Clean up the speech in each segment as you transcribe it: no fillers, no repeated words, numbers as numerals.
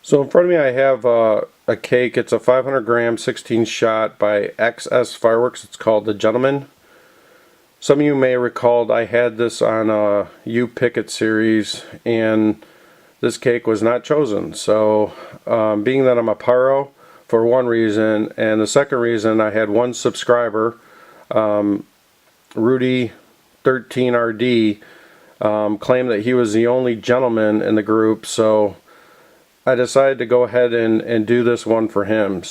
So in front of me I have a cake. It's a 500 gram 16 shot by XS Fireworks. It's called The Gentleman. Some of you may recall I had this on a U Pickett series and this cake was not chosen. So being that I'm a pyro for one reason, and the second reason, I had one subscriber, Rudy13RD, claim that he was the only gentleman in the group, so I decided to go ahead and do this one for him.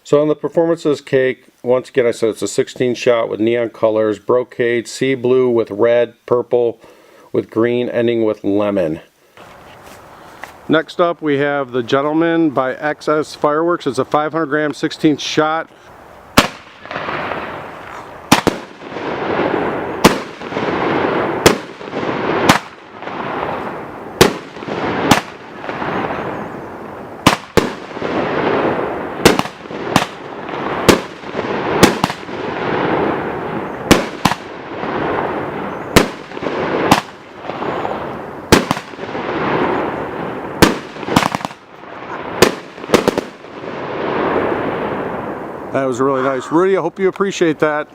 So on the performance of this cake, once again I said it's a 16 shot with neon colors, brocade, sea blue with red, purple with green, ending with lemon. Next up we have The Gentleman by XS Fireworks. It's a 500 gram 16 shot. That was really nice. Rudy, I hope you appreciate that.